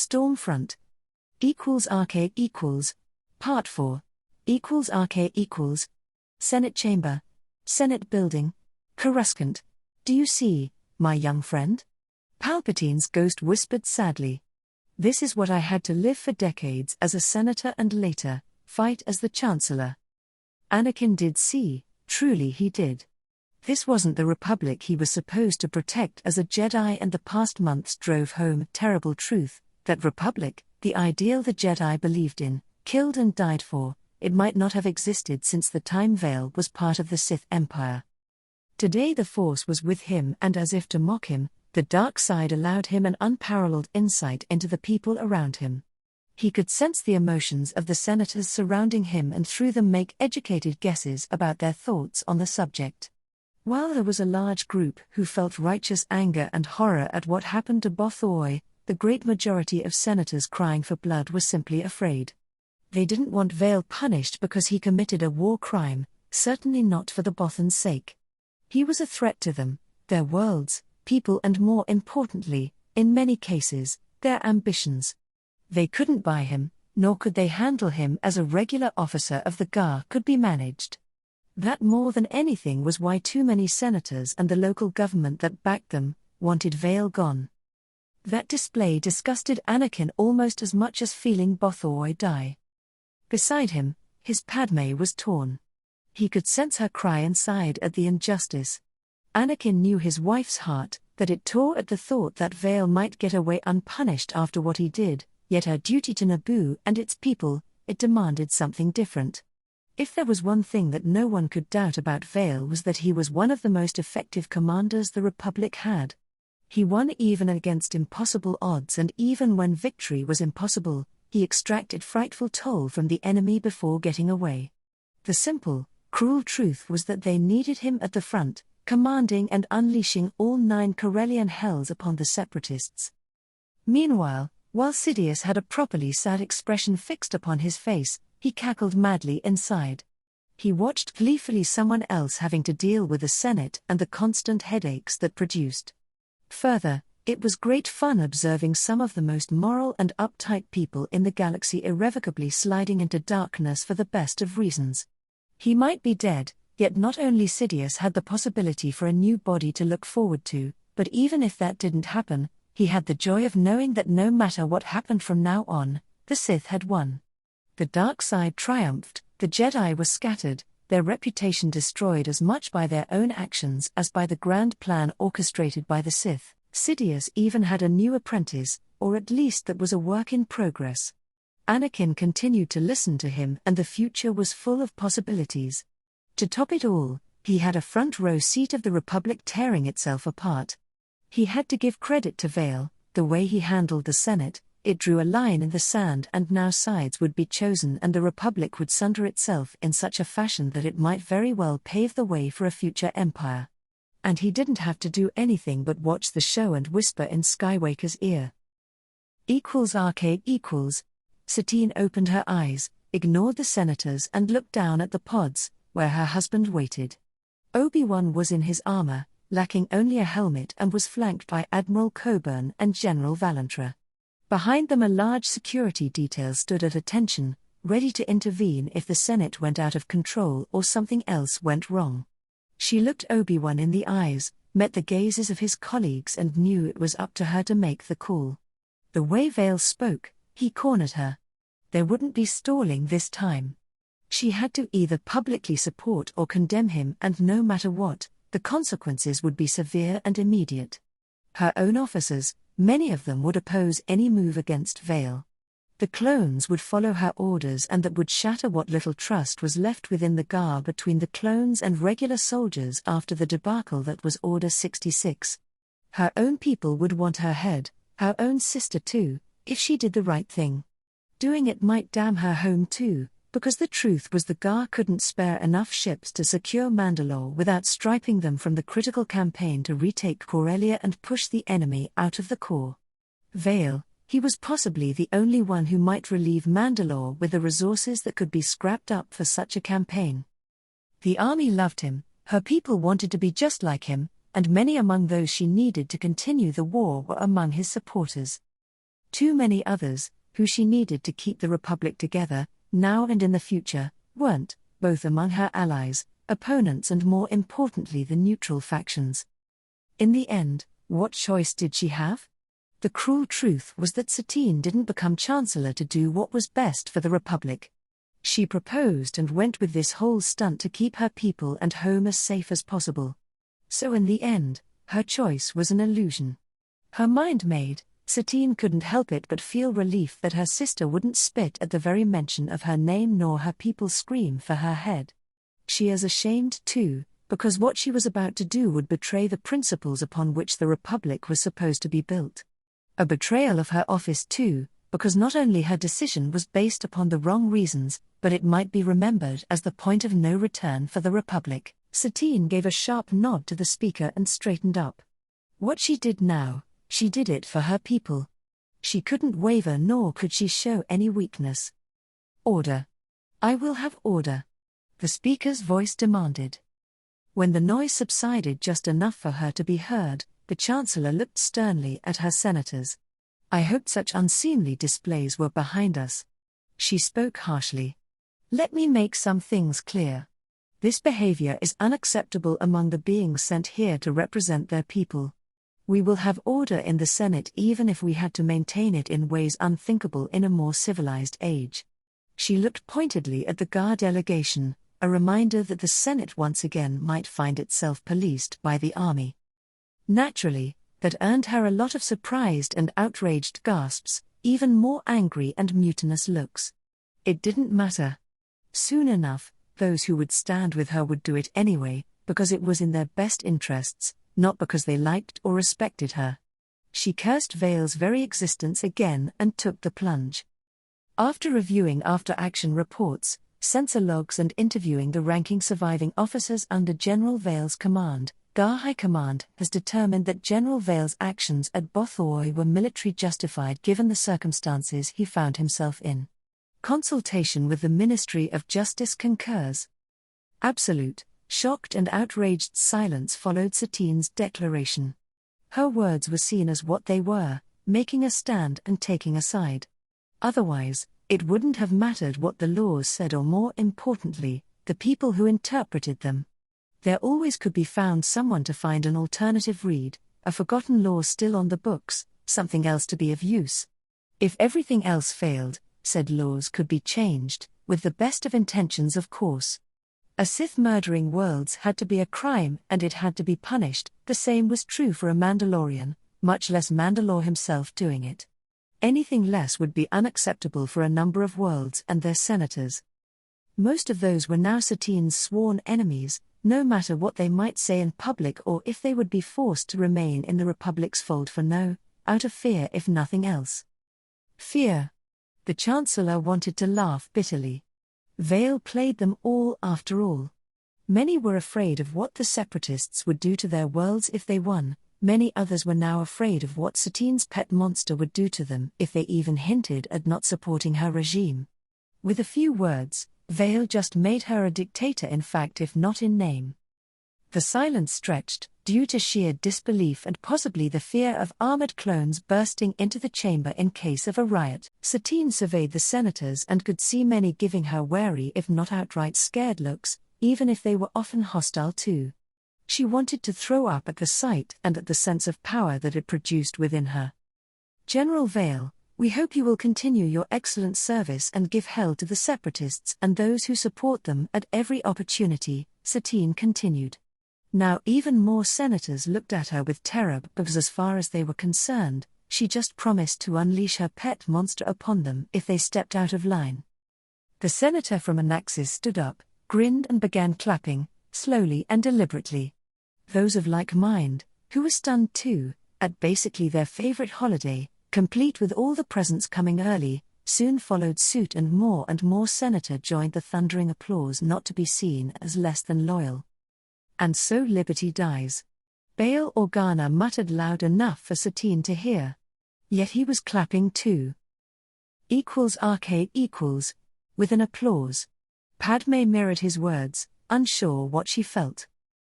Stormfront. RK equals. Part 4. RK equals. Senate Chamber. Senate Building. Coruscant. Do you see, my young friend? Palpatine's ghost whispered sadly. This is what I had to live for decades as a senator and later, fight as the chancellor. Anakin did see, truly he did. This wasn't the Republic he was supposed to protect as a Jedi, and the past months drove home a terrible truth, that Republic, the ideal the Jedi believed in, killed and died for, it might not have existed since the time Vale was part of the Sith Empire. Today the Force was with him, and as if to mock him, the dark side allowed him an unparalleled insight into the people around him. He could sense the emotions of the senators surrounding him and through them make educated guesses about their thoughts on the subject. While there was a large group who felt righteous anger and horror at what happened to Bothoi, the great majority of senators crying for blood were simply afraid. They didn't want Vale punished because he committed a war crime, certainly not for the Bothans' sake. He was a threat to them, their worlds, people, and more importantly, in many cases, their ambitions. They couldn't buy him, nor could they handle him as a regular officer of the GAR could be managed. That more than anything was why too many senators and the local government that backed them wanted Vale gone. That display disgusted Anakin almost as much as feeling Bothoi die. Beside him, his Padme was torn. He could sense her cry inside at the injustice. Anakin knew his wife's heart, that it tore at the thought that Vale might get away unpunished after what he did, yet her duty to Naboo and its people, it demanded something different. If there was one thing that no one could doubt about Vale was that he was one of the most effective commanders the Republic had. He won even against impossible odds, and even when victory was impossible, he extracted frightful toll from the enemy before getting away. The simple, cruel truth was that they needed him at the front, commanding and unleashing all 9 Corellian hells upon the Separatists. Meanwhile, while Sidious had a properly sad expression fixed upon his face, he cackled madly inside. He watched gleefully someone else having to deal with the Senate and the constant headaches that produced. Further, it was great fun observing some of the most moral and uptight people in the galaxy irrevocably sliding into darkness for the best of reasons. He might be dead, yet not only Sidious had the possibility for a new body to look forward to, but even if that didn't happen, he had the joy of knowing that no matter what happened from now on, the Sith had won. The dark side triumphed, the Jedi were scattered, their reputation destroyed as much by their own actions as by the grand plan orchestrated by the Sith. Sidious even had a new apprentice, or at least that was a work in progress. Anakin continued to listen to him, and the future was full of possibilities. To top it all, he had a front row seat of the Republic tearing itself apart. He had to give credit to Vale, the way he handled the Senate. It drew a line in the sand, and now sides would be chosen and the Republic would sunder itself in such a fashion that it might very well pave the way for a future empire. And he didn't have to do anything but watch the show and whisper in Skywalker's ear. RK equals. Satine opened her eyes, ignored the senators and looked down at the pods, where her husband waited. Obi-Wan was in his armor, lacking only a helmet, and was flanked by Admiral Coburn and General Valentra. Behind them a large security detail stood at attention, ready to intervene if the Senate went out of control or something else went wrong. She looked Obi-Wan in the eyes, met the gazes of his colleagues, and knew it was up to her to make the call. The way Vale spoke, he cornered her. There wouldn't be stalling this time. She had to either publicly support or condemn him, and no matter what, the consequences would be severe and immediate. Her own officers, many of them, would oppose any move against Vale. The clones would follow her orders, and that would shatter what little trust was left within the GAR between the clones and regular soldiers after the debacle that was Order 66. Her own people would want her head, her own sister too, if she did the right thing. Doing it might damn her home too, because the truth was the GAR couldn't spare enough ships to secure Mandalore without striping them from the critical campaign to retake Corellia and push the enemy out of the core. Vale, he was possibly the only one who might relieve Mandalore with the resources that could be scrapped up for such a campaign. The army loved him, her people wanted to be just like him, and many among those she needed to continue the war were among his supporters. Too many others, who she needed to keep the Republic together, now and in the future, weren't, both among her allies, opponents and more importantly the neutral factions. In the end, what choice did she have? The cruel truth was that Satine didn't become Chancellor to do what was best for the Republic. She proposed and went with this whole stunt to keep her people and home as safe as possible. So in the end, her choice was an illusion. Her mind made, Satine couldn't help it but feel relief that her sister wouldn't spit at the very mention of her name nor her people scream for her head. She is ashamed too, because what she was about to do would betray the principles upon which the Republic was supposed to be built. A betrayal of her office too, because not only her decision was based upon the wrong reasons, but it might be remembered as the point of no return for the Republic. Satine gave a sharp nod to the speaker and straightened up. What she did now, she did it for her people. She couldn't waver nor could she show any weakness. Order. I will have order. The speaker's voice demanded. When the noise subsided just enough for her to be heard, the Chancellor looked sternly at her senators. I hoped such unseemly displays were behind us. She spoke harshly. Let me make some things clear. This behavior is unacceptable among the beings sent here to represent their people. We will have order in the Senate even if we had to maintain it in ways unthinkable in a more civilized age. She looked pointedly at the GAR delegation, a reminder that the Senate once again might find itself policed by the army. Naturally, that earned her a lot of surprised and outraged gasps, even more angry and mutinous looks. It didn't matter. Soon enough, those who would stand with her would do it anyway, because it was in their best interests, not because they liked or respected her. She cursed Vale's very existence again and took the plunge. After reviewing after-action reports, censor logs and interviewing the ranking surviving officers under General Vale's command, GAR High Command has determined that General Vale's actions at Bothoy were military justified given the circumstances he found himself in. Consultation with the Ministry of Justice concurs. Absolute, shocked and outraged silence followed Satine's declaration. Her words were seen as what they were, making a stand and taking a side. Otherwise, it wouldn't have mattered what the laws said or more importantly, the people who interpreted them. There always could be found someone to find an alternative read, a forgotten law still on the books, something else to be of use. If everything else failed, said laws could be changed, with the best of intentions of course. A Sith murdering worlds had to be a crime and it had to be punished, the same was true for a Mandalorian, much less Mandalore himself doing it. Anything less would be unacceptable for a number of worlds and their senators. Most of those were now Satine's sworn enemies, no matter what they might say in public or if they would be forced to remain in the Republic's fold for out of fear if nothing else. Fear. The Chancellor wanted to laugh bitterly. Vale played them all after all. Many were afraid of what the Separatists would do to their worlds if they won, many others were now afraid of what Satine's pet monster would do to them if they even hinted at not supporting her regime. With a few words, Vale just made her a dictator in fact if not in name. The silence stretched, due to sheer disbelief and possibly the fear of armored clones bursting into the chamber in case of a riot. Satine surveyed the senators and could see many giving her wary if not outright scared looks, even if they were often hostile too. She wanted to throw up at the sight and at the sense of power that it produced within her. General Vale, we hope you will continue your excellent service and give hell to the Separatists and those who support them at every opportunity, Satine continued. Now even more senators looked at her with terror because as far as they were concerned, she just promised to unleash her pet monster upon them if they stepped out of line. The senator from Anaxis stood up, grinned and began clapping, slowly and deliberately. Those of like mind, who were stunned too, at basically their favorite holiday, complete with all the presents coming early, soon followed suit and more senator joined the thundering applause not to be seen as less than loyal. And so liberty dies. Bail Organa muttered loud enough for Satine to hear. Yet he was clapping too. == with an applause. Padme mirrored his words, unsure what she felt.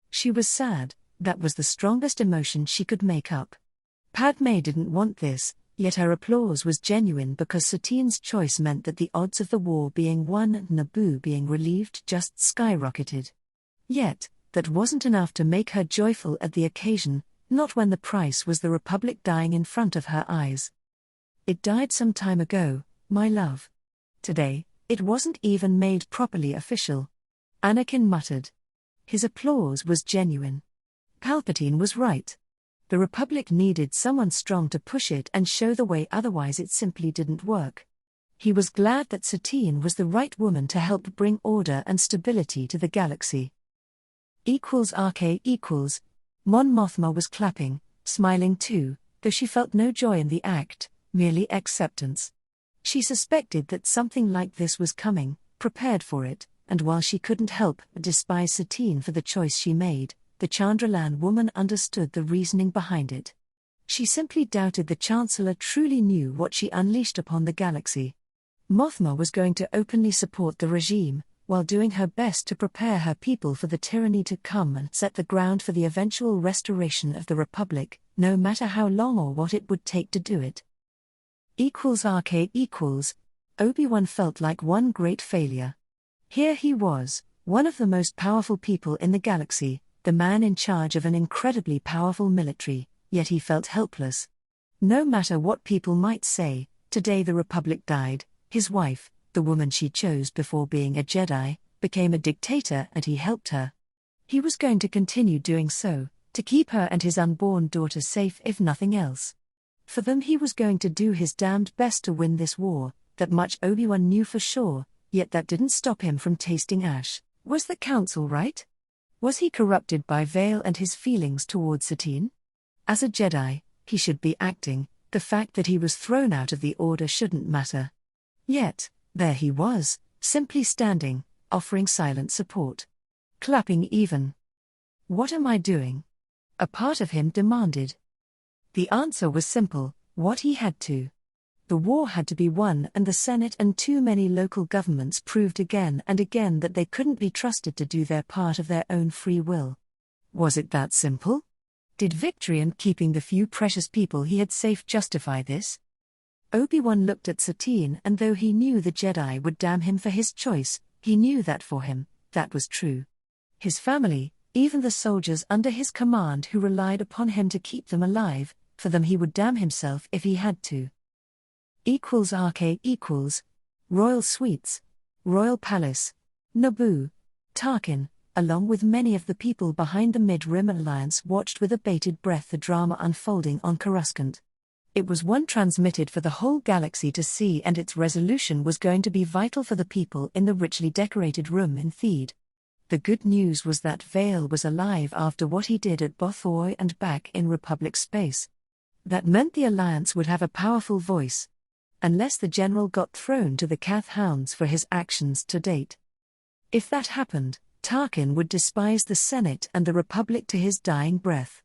She was sad, that was the strongest emotion she could make up. Padme didn't want this, Yet her applause was genuine because Satine's choice meant that the odds of the war being won and Naboo being relieved just skyrocketed. Yet, that wasn't enough to make her joyful at the occasion, not when the price was the Republic dying in front of her eyes. It died some time ago, my love. Today, it wasn't even made properly official. Anakin muttered. His applause was genuine. Palpatine was right. The Republic needed someone strong to push it and show the way, otherwise it simply didn't work. He was glad that Satine was the right woman to help bring order and stability to the galaxy. =RK=. Mon Mothma was clapping, smiling too, though she felt no joy in the act, merely acceptance. She suspected that something like this was coming, prepared for it, and while she couldn't help but despise Satine for the choice she made, the Chandralan woman understood the reasoning behind it. She simply doubted the Chancellor truly knew what she unleashed upon the galaxy. Mothma was going to openly support the regime, while doing her best to prepare her people for the tyranny to come and set the ground for the eventual restoration of the Republic, no matter how long or what it would take to do it. =RK=. Obi-Wan felt like one great failure. Here he was, one of the most powerful people in the galaxy, the man in charge of an incredibly powerful military, yet he felt helpless. No matter what people might say, today the Republic died, his wife, the woman she chose before being a Jedi, became a dictator and he helped her. He was going to continue doing so, to keep her and his unborn daughter safe if nothing else. For them he was going to do his damned best to win this war, that much Obi-Wan knew for sure, yet that didn't stop him from tasting ash. Was the Council right? Was he corrupted by Vale and his feelings towards Satine? As a Jedi, he should be acting, the fact that he was thrown out of the Order shouldn't matter. Yet, there he was, simply standing, offering silent support. Clapping even. What am I doing? A part of him demanded. The answer was simple, what he had to. The war had to be won and the Senate and too many local governments proved again and again that they couldn't be trusted to do their part of their own free will. Was it that simple? Did victory and keeping the few precious people he had safe justify this? Obi-Wan looked at Satine, and though he knew the Jedi would damn him for his choice, he knew that for him, that was true. His family, even the soldiers under his command who relied upon him to keep them alive, for them he would damn himself if he had to. =RK=. Royal Suites. Royal Palace. Naboo. Tarkin, along with many of the people behind the Mid-Rim Alliance, watched with abated breath the drama unfolding on Coruscant. It was one transmitted for the whole galaxy to see, and its resolution was going to be vital for the people in the richly decorated room in Theed. The good news was that Vale was alive after what he did at Bothoi and back in Republic space. That meant the Alliance would have a powerful voice. Unless the general got thrown to the Cath Hounds for his actions to date. If that happened, Tarkin would despise the Senate and the Republic to his dying breath.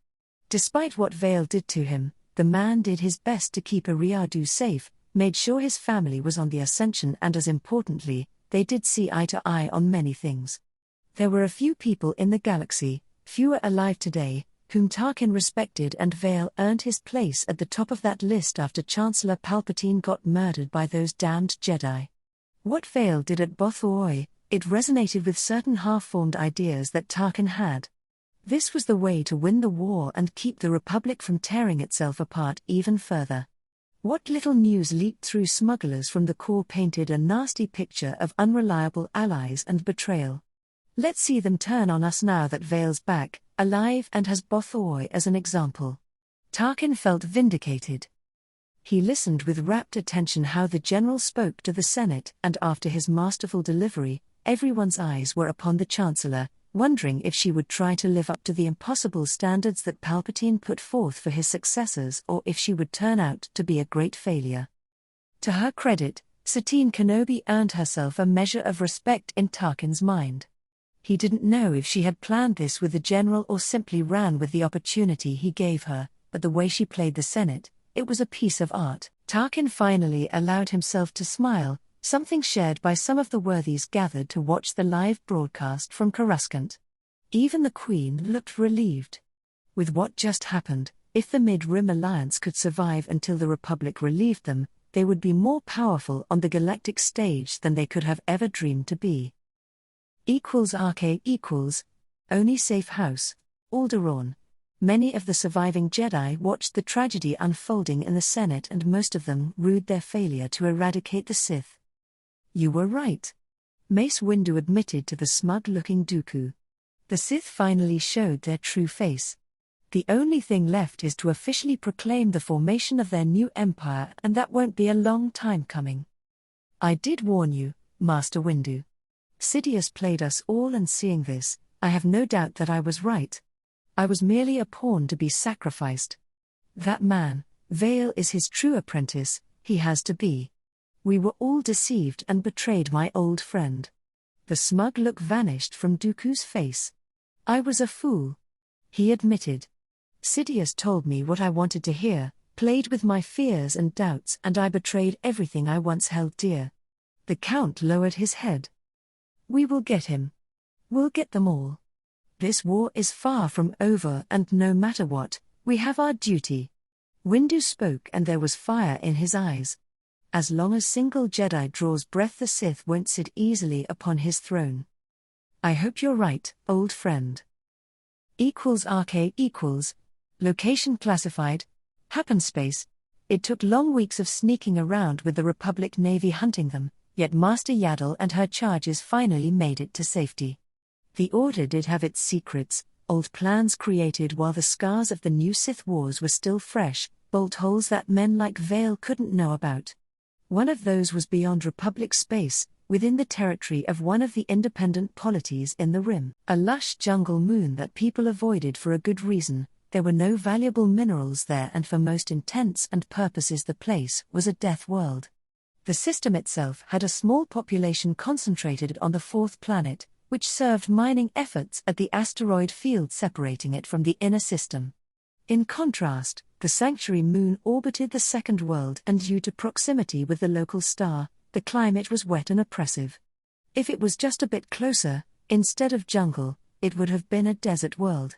Despite what Vale did to him, the man did his best to keep Eriadu safe, made sure his family was on the ascension, and as importantly, they did see eye to eye on many things. There were a few people in the galaxy, fewer alive today, whom Tarkin respected, and Vale earned his place at the top of that list after Chancellor Palpatine got murdered by those damned Jedi. What Vale did at Bothoi, it resonated with certain half-formed ideas that Tarkin had. This was the way to win the war and keep the Republic from tearing itself apart even further. What little news leaked through smugglers from the core painted a nasty picture of unreliable allies and betrayal. Let's see them turn on us now that Vale's back, alive, and has Bothoi as an example. Tarkin felt vindicated. He listened with rapt attention how the general spoke to the Senate, and after his masterful delivery, everyone's eyes were upon the Chancellor, wondering if she would try to live up to the impossible standards that Palpatine put forth for his successors, or if she would turn out to be a great failure. To her credit, Satine Kenobi earned herself a measure of respect in Tarkin's mind. He didn't know if she had planned this with the general or simply ran with the opportunity he gave her, but the way she played the Senate, it was a piece of art. Tarkin finally allowed himself to smile, something shared by some of the worthies gathered to watch the live broadcast from Coruscant. Even the Queen looked relieved. With what just happened, If the Mid-Rim Alliance could survive until the Republic relieved them, they would be more powerful on the galactic stage than they could have ever dreamed to be. RK equals Only Safe House, Alderaan. Many of the surviving Jedi watched the tragedy unfolding in the Senate, and most of them rued their failure to eradicate the Sith. You were right, Mace Windu admitted to the smug-looking Dooku. The Sith finally showed their true face. The only thing left is to officially proclaim the formation of their new empire, and that won't be a long time coming. I did warn you, Master Windu. Sidious played us all, and seeing this, I have no doubt that I was right. I was merely a pawn to be sacrificed. That man, Vale, is his true apprentice. He has to be. We were all deceived and betrayed my old friend. The smug look vanished from Dooku's face. I was a fool, he admitted. Sidious told me what I wanted to hear, played with my fears and doubts, and I betrayed everything I once held dear. The Count lowered his head. We will get him. We'll get them all. This war is far from over, and no matter what, we have our duty. Windu spoke, and there was fire in his eyes. As long as single Jedi draws breath, the Sith won't sit easily upon his throne. I hope you're right, old friend. RK equals Location classified. Happenspace. It took long weeks of sneaking around with the Republic Navy hunting them, yet Master Yaddle and her charges finally made it to safety. The Order did have its secrets, old plans created while the scars of the new Sith Wars were still fresh, bolt holes that men like Vale couldn't know about. One of those was beyond Republic space, within the territory of one of the independent polities in the Rim, a lush jungle moon that people avoided for a good reason. There were no valuable minerals there, and for most intents and purposes the place was a death world. The system itself had a small population concentrated on the fourth planet, which served mining efforts at the asteroid field separating it from the inner system. In contrast, the sanctuary moon orbited the second world, and due to proximity with the local star, the climate was wet and oppressive. If it was just a bit closer, instead of jungle, it would have been a desert world.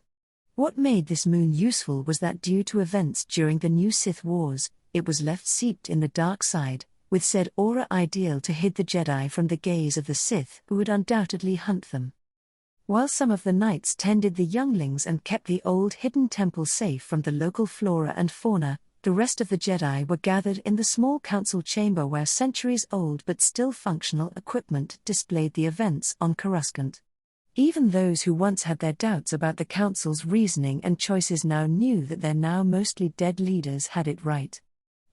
What made this moon useful was that due to events during the new Sith Wars, it was left seeped in the dark side, with said aura ideal to hide the Jedi from the gaze of the Sith, who would undoubtedly hunt them. While some of the knights tended the younglings and kept the old hidden temple safe from the local flora and fauna, the rest of the Jedi were gathered in the small council chamber where centuries-old but still functional equipment displayed the events on Coruscant. Even those who once had their doubts about the council's reasoning and choices now knew that their now mostly dead leaders had it right.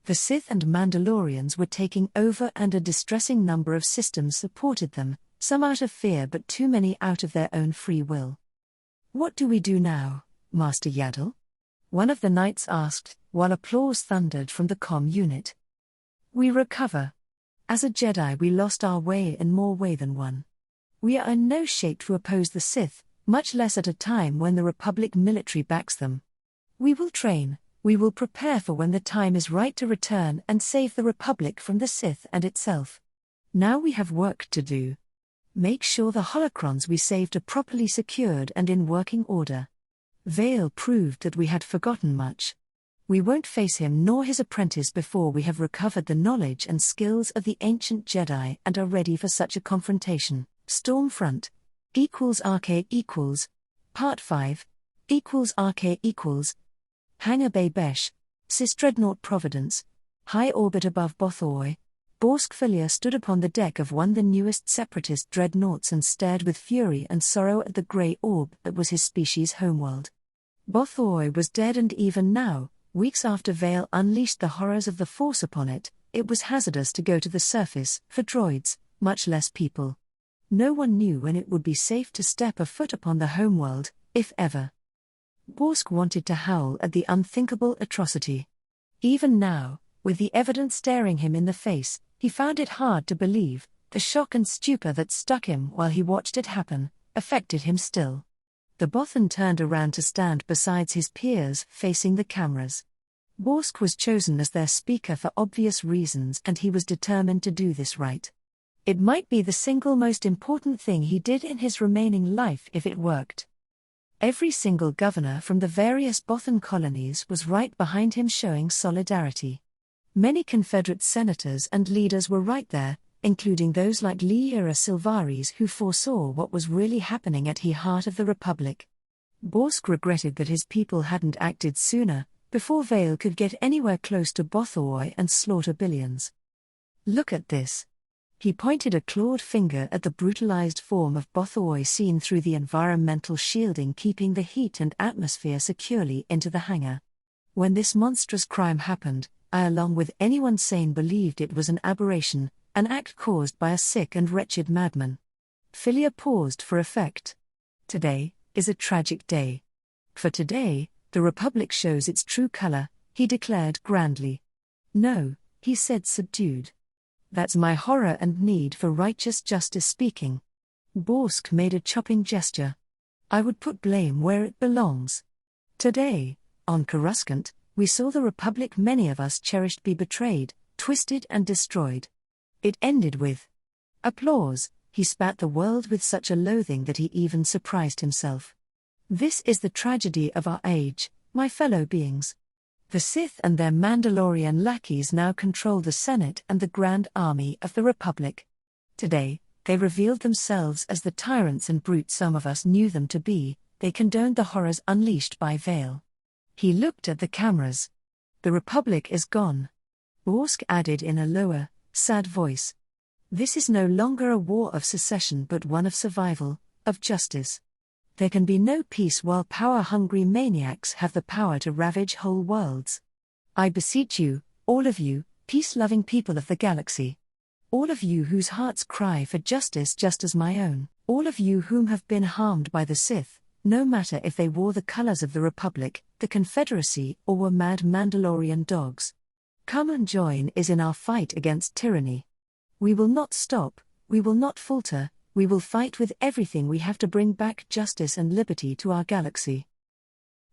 The Sith and Mandalorians were taking over, and a distressing number of systems supported them, some out of fear but too many out of their own free will. What do we do now, Master Yaddle? One of the knights asked, while applause thundered from the comm unit. We recover. As a Jedi we lost our way in more way than one. We are in no shape to oppose the Sith, much less at a time when the Republic military backs them. We will train, we will prepare for when the time is right to return and save the Republic from the Sith and itself. Now we have work to do. Make sure the holocrons we saved are properly secured and in working order. Vale proved that we had forgotten much. We won't face him nor his apprentice before we have recovered the knowledge and skills of the ancient Jedi and are ready for such a confrontation. Stormfront. RK equals. Part 5. RK equals. Hangar Bay Besh. Cis-Dreadnought Providence. High orbit above Bothoi. Borsk Filia stood upon the deck of one of the newest separatist dreadnoughts and stared with fury and sorrow at the grey orb that was his species' homeworld. Bothoi was dead, and even now, weeks after Vale unleashed the horrors of the Force upon it, it was hazardous to go to the surface for droids, much less people. No one knew when it would be safe to step a foot upon the homeworld, if ever. Borsk wanted to howl at the unthinkable atrocity. Even now, with the evidence staring him in the face, he found it hard to believe. The shock and stupor that stuck him while he watched it happen affected him still. The Bothan turned around to stand beside his peers, facing the cameras. Borsk was chosen as their speaker for obvious reasons, and he was determined to do this right. It might be the single most important thing he did in his remaining life if it worked. Every single governor from the various Bothan colonies was right behind him, showing solidarity. Many Confederate senators and leaders were right there, including those like Liera Silvares, who foresaw what was really happening at the heart of the Republic. Borsk regretted that his people hadn't acted sooner, before Vale could get anywhere close to Bothawui and slaughter billions. Look at this. He pointed a clawed finger at the brutalized form of Bothawui seen through the environmental shielding keeping the heat and atmosphere securely into the hangar. When this monstrous crime happened, I, along with anyone sane, believed it was an aberration, an act caused by a sick and wretched madman. Philia paused for effect. Today is a tragic day. For today, the Republic shows its true color, he declared grandly. No, he said subdued. That's my horror and need for righteous justice speaking. Borsk made a chopping gesture. I would put blame where it belongs. Today, on Coruscant, we saw the Republic many of us cherished be betrayed, twisted and destroyed. It ended with applause. He spat the world with such a loathing that he even surprised himself. This is the tragedy of our age, my fellow beings. The Sith and their Mandalorian lackeys now control the Senate and the Grand Army of the Republic. Today, they revealed themselves as the tyrants and brutes some of us knew them to be. They condoned the horrors unleashed by Vale. He looked at the cameras. The Republic is gone. Borsk added in a lower, sad voice. This is no longer a war of secession but one of survival, of justice. There can be no peace while power-hungry maniacs have the power to ravage whole worlds. I beseech you, all of you, peace-loving people of the galaxy. All of you whose hearts cry for justice just as my own, all of you whom have been harmed by the Sith, no matter if they wore the colors of the Republic, the Confederacy, or were mad Mandalorian dogs. Come and join us in our fight against tyranny. We will not stop, we will not falter, we will fight with everything we have to bring back justice and liberty to our galaxy.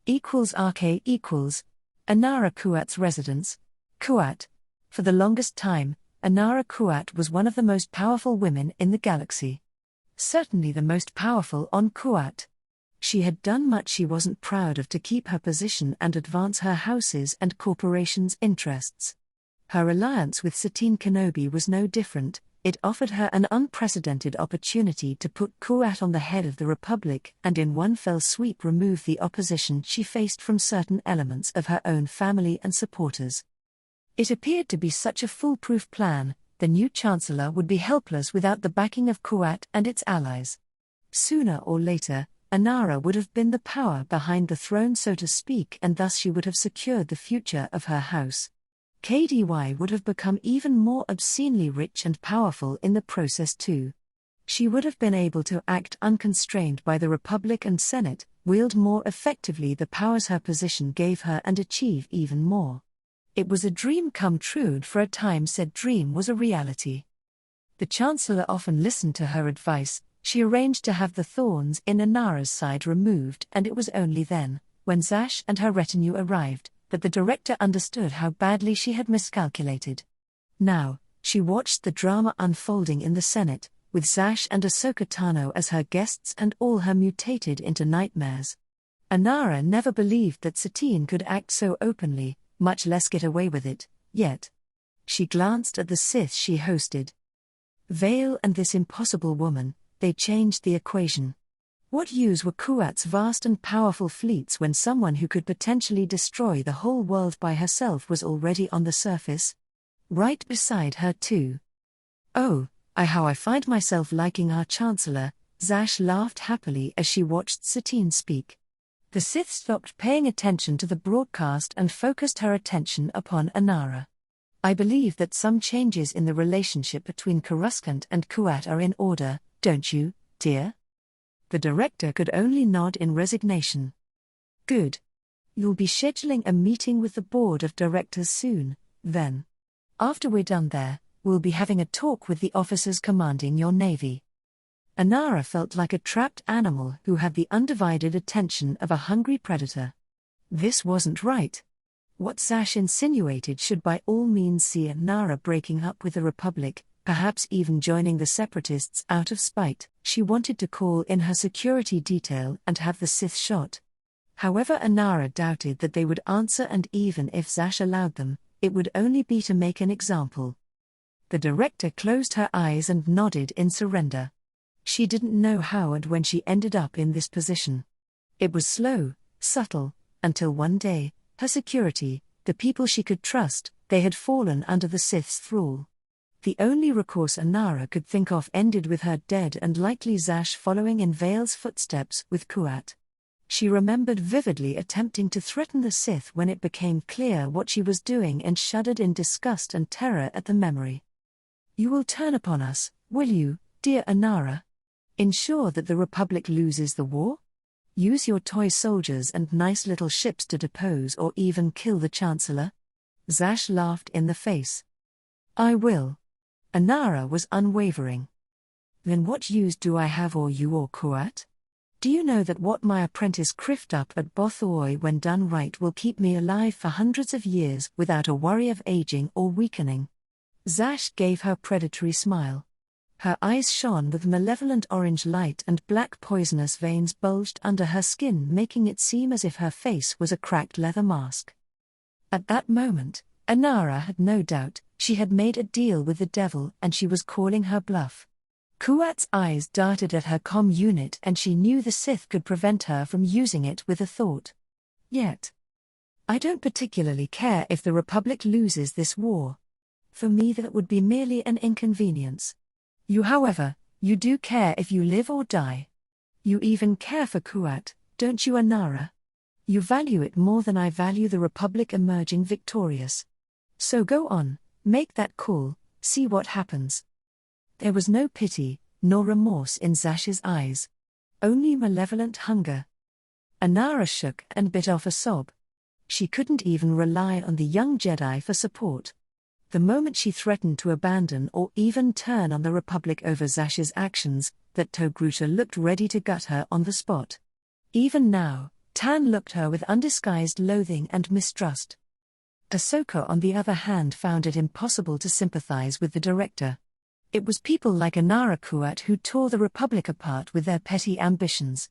RK equals Anara Kuat's residence. Kuat. For the longest time, Anara Kuat was one of the most powerful women in the galaxy. Certainly the most powerful on Kuat. She had done much she wasn't proud of to keep her position and advance her house's and corporations' interests. Her alliance with Satine Kenobi was no different. It offered her an unprecedented opportunity to put Kuat on the head of the Republic and in one fell sweep remove the opposition she faced from certain elements of her own family and supporters. It appeared to be such a foolproof plan. The new Chancellor would be helpless without the backing of Kuat and its allies. Sooner or later, Anara would have been the power behind the throne, so to speak, and thus she would have secured the future of her house. KDY would have become even more obscenely rich and powerful in the process too. She would have been able to act unconstrained by the Republic and Senate, wield more effectively the powers her position gave her, and achieve even more. It was a dream come true, and for a time said dream was a reality. The Chancellor often listened to her advice. She arranged to have the thorns in Anara's side removed, and it was only then, when Zash and her retinue arrived, that the director understood how badly she had miscalculated. Now, she watched the drama unfolding in the Senate, with Zash and Ahsoka Tano as her guests and all her mutated into nightmares. Anara never believed that Satine could act so openly, much less get away with it, yet. She glanced at the Sith she hosted. Vale and this impossible woman, they changed the equation. What use were Kuat's vast and powerful fleets when someone who could potentially destroy the whole world by herself was already on the surface? Right beside her too. Oh, how I find myself liking our Chancellor, Zash laughed happily as she watched Satine speak. The Sith stopped paying attention to the broadcast and focused her attention upon Anara. I believe that some changes in the relationship between Coruscant and Kuat are in order, don't you, dear? The director could only nod in resignation. Good. You'll be scheduling a meeting with the board of directors soon, then. After we're done there, we'll be having a talk with the officers commanding your navy. Anara felt like a trapped animal who had the undivided attention of a hungry predator. This wasn't right. What Zash insinuated should by all means see Anara breaking up with the Republic, perhaps even joining the Separatists out of spite. She wanted to call in her security detail and have the Sith shot. However, Anara doubted that they would answer, and even if Zash allowed them, it would only be to make an example. The director closed her eyes and nodded in surrender. She didn't know how and when she ended up in this position. It was slow, subtle, until one day, her security, the people she could trust, they had fallen under the Sith's thrall. The only recourse Anara could think of ended with her dead and likely Zash following in Vale's footsteps with Kuat. She remembered vividly attempting to threaten the Sith when it became clear what she was doing and shuddered in disgust and terror at the memory. "You will turn upon us, will you, dear Anara? Ensure that the Republic loses the war? Use your toy soldiers and nice little ships to depose or even kill the Chancellor?" Zash laughed in the face. "I will." Anara was unwavering. "Then what use do I have, or you or Kuat? Do you know that what my apprentice criffed up at Bothoi when done right will keep me alive for hundreds of years without a worry of aging or weakening?" Zash gave her predatory smile. Her eyes shone with malevolent orange light and black poisonous veins bulged under her skin, making it seem as if her face was a cracked leather mask. At that moment, Anara had no doubt she had made a deal with the devil and she was calling her bluff. Kuat's eyes darted at her comm unit and she knew the Sith could prevent her from using it with a thought. Yet, "I don't particularly care if the Republic loses this war. For me that would be merely an inconvenience. You, however, you do care if you live or die. You even care for Kuat, don't you, Anara? You value it more than I value the Republic emerging victorious. So go on, make that call, see what happens." There was no pity, nor remorse in Zash's eyes. Only malevolent hunger. Anara shook and bit off a sob. She couldn't even rely on the young Jedi for support. The moment she threatened to abandon or even turn on the Republic over Zash's actions, that Togruta looked ready to gut her on the spot. Even now, Tan looked her with undisguised loathing and mistrust. Ahsoka, on the other hand, found it impossible to sympathize with the director. It was people like Anara Kuat who tore the Republic apart with their petty ambitions.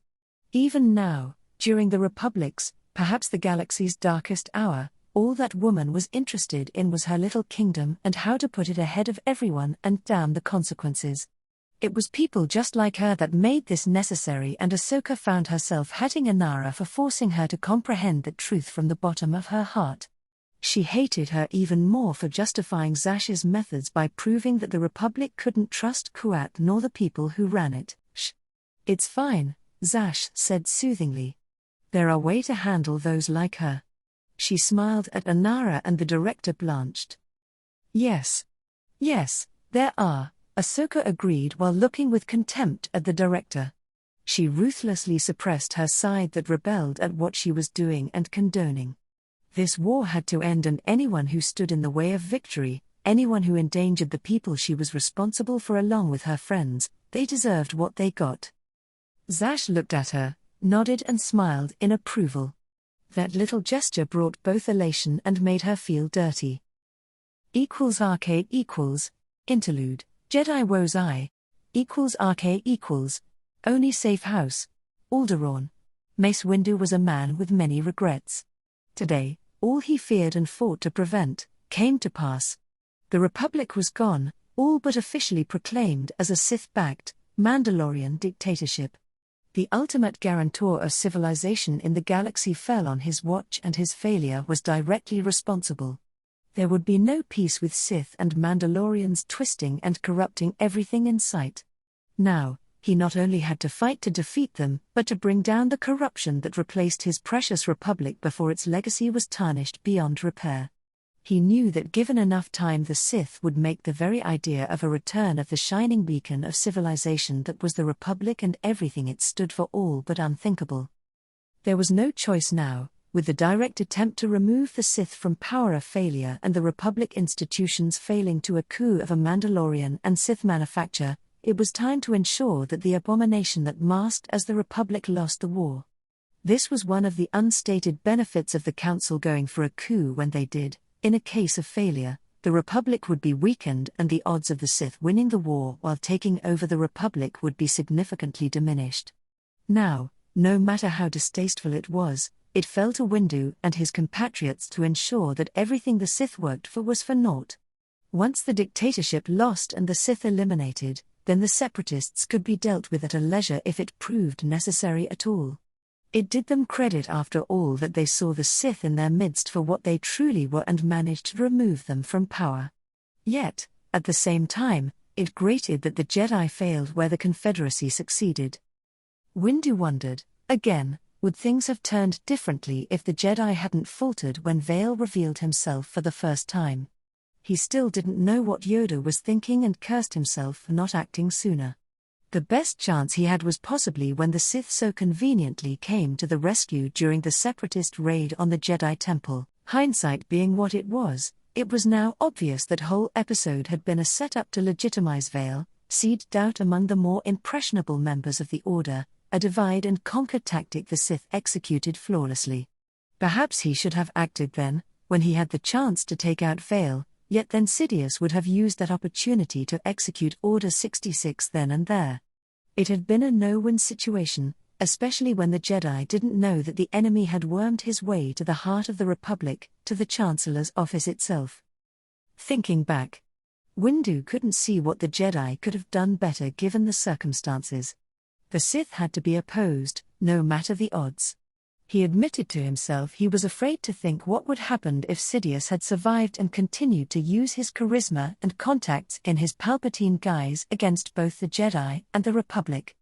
Even now, during the Republic's, perhaps the galaxy's darkest hour, all that woman was interested in was her little kingdom and how to put it ahead of everyone and damn the consequences. It was people just like her that made this necessary, and Ahsoka found herself hating Anara for forcing her to comprehend the truth from the bottom of her heart. She hated her even more for justifying Zash's methods by proving that the Republic couldn't trust Kuat nor the people who ran it. "Shh. It's fine," Zash said soothingly. "There are ways to handle those like her." She smiled at Anara and the director blanched. Yes, there are," Ahsoka agreed while looking with contempt at the director. She ruthlessly suppressed her side that rebelled at what she was doing and condoning. This war had to end, and anyone who stood in the way of victory, anyone who endangered the people she was responsible for along with her friends, they deserved what they got. Zash looked at her, nodded and smiled in approval. That little gesture brought both elation and made her feel dirty. Arcade Interlude, Jedi Woe's Eye. Arcade Only Safe House. Alderaan. Mace Windu was a man with many regrets. Today, all he feared and fought to prevent, came to pass. The Republic was gone, all but officially proclaimed as a Sith-backed, Mandalorian dictatorship. The ultimate guarantor of civilization in the galaxy fell on his watch, and his failure was directly responsible. There would be no peace with Sith and Mandalorians twisting and corrupting everything in sight. Now, he not only had to fight to defeat them, but to bring down the corruption that replaced his precious Republic before its legacy was tarnished beyond repair. He knew that given enough time, the Sith would make the very idea of a return of the shining beacon of civilization that was the Republic and everything it stood for all but unthinkable. There was no choice now, with the direct attempt to remove the Sith from power a failure and the Republic institutions failing to a coup of a Mandalorian and Sith manufacture. It was time to ensure that the abomination that masked as the Republic lost the war. This was one of the unstated benefits of the Council going for a coup when they did. In a case of failure, The Republic would be weakened and the odds of the Sith winning the war while taking over the Republic would be significantly diminished. Now, no matter how distasteful it was, it fell to Windu and his compatriots to ensure that everything the Sith worked for was for naught. Once the dictatorship lost and the Sith eliminated, then the Separatists could be dealt with at a leisure if it proved necessary at all. It did them credit after all that they saw the Sith in their midst for what they truly were and managed to remove them from power. Yet, at the same time, it grated that the Jedi failed where the Confederacy succeeded. Windu wondered, again, would things have turned differently if the Jedi hadn't faltered when Vael revealed himself for the first time? He still didn't know what Yoda was thinking and cursed himself for not acting sooner. The best chance he had was possibly when the Sith so conveniently came to the rescue during the Separatist raid on the Jedi Temple. Hindsight being what it was now obvious that whole episode had been a setup to legitimize Vael, seed doubt among the more impressionable members of the Order, a divide-and-conquer tactic the Sith executed flawlessly. Perhaps he should have acted then, when he had the chance to take out Vael, yet then Sidious would have used that opportunity to execute Order 66 then and there. It had been a no-win situation, especially when the Jedi didn't know that the enemy had wormed his way to the heart of the Republic, to the Chancellor's office itself. Thinking back, Windu couldn't see what the Jedi could have done better given the circumstances. The Sith had to be opposed, no matter the odds. He admitted to himself he was afraid to think what would happen if Sidious had survived and continued to use his charisma and contacts in his Palpatine guise against both the Jedi and the Republic.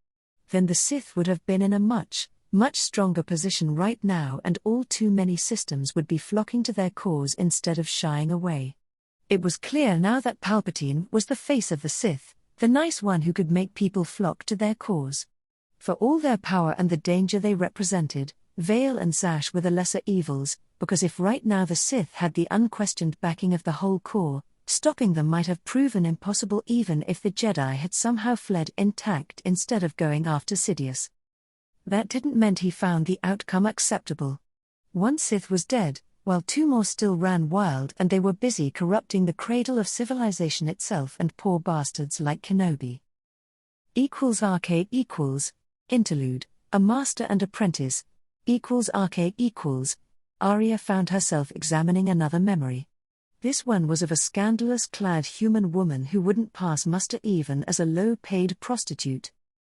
Then the Sith would have been in a much stronger position right now and all too many systems would be flocking to their cause instead of shying away. It was clear now that Palpatine was the face of the Sith, the nice one who could make people flock to their cause. For all their power and the danger they represented, Vael and Zash were the lesser evils, because if right now the Sith had the unquestioned backing of the whole Corps, stopping them might have proven impossible even if the Jedi had somehow fled intact instead of going after Sidious. That didn't mean he found the outcome acceptable. One Sith was dead, while two more still ran wild and they were busy corrupting the cradle of civilization itself and poor bastards like Kenobi. == Interlude, a master and apprentice. == Arya found herself examining another memory. This one was of a scandalous-clad human woman who wouldn't pass muster even as a low-paid prostitute.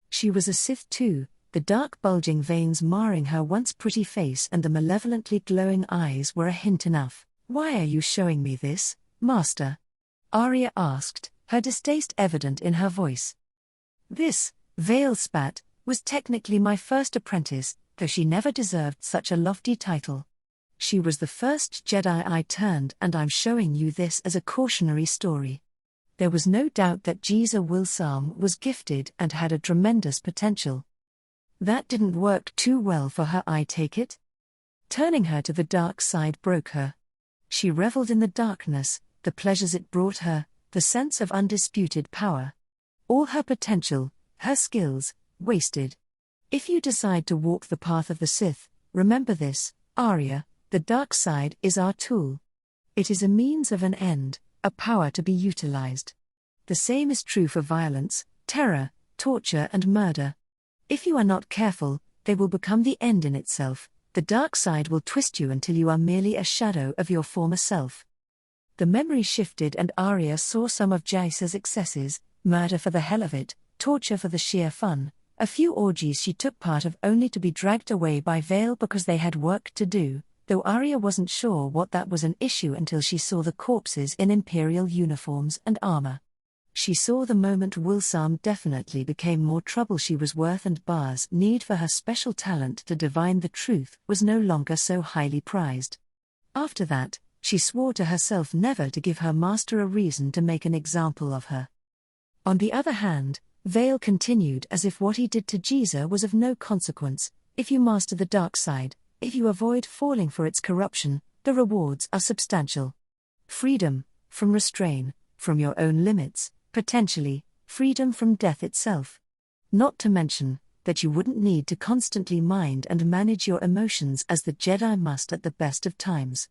She was a Sith too, the dark bulging veins marring her once pretty face and the malevolently glowing eyes were a hint enough. "Why are you showing me this, Master?" Arya asked, her distaste evident in her voice. "This," Vael spat, "was technically my first apprentice, though she never deserved such a lofty title. She was the first Jedi I turned and I'm showing you this as a cautionary story." There was no doubt that Jeza Wilsalm was gifted and had a tremendous potential. That didn't work too well for her, I take it? Turning her to the dark side broke her. She reveled in the darkness, the pleasures it brought her, the sense of undisputed power. All her potential, her skills, wasted. If you decide to walk the path of the Sith, remember this, Arya, the dark side is our tool. It is a means of an end, a power to be utilized. The same is true for violence, terror, torture and murder. If you are not careful, they will become the end in itself. The dark side will twist you until you are merely a shadow of your former self. The memory shifted and Arya saw some of Jace's excesses, murder for the hell of it, torture for the sheer fun, a few orgies she took part of only to be dragged away by Vael because they had work to do, though Arya wasn't sure what that was an issue until she saw the corpses in Imperial uniforms and armor. She saw the moment Wilsalm definitely became more trouble she was worth and Bar's need for her special talent to divine the truth was no longer so highly prized. After that, she swore to herself never to give her master a reason to make an example of her. On the other hand, Vael continued as if what he did to Jeza was of no consequence. If you master the dark side, if you avoid falling for its corruption, the rewards are substantial. Freedom, from restraint, from your own limits, potentially, freedom from death itself. Not to mention, that you wouldn't need to constantly mind and manage your emotions as the Jedi must at the best of times.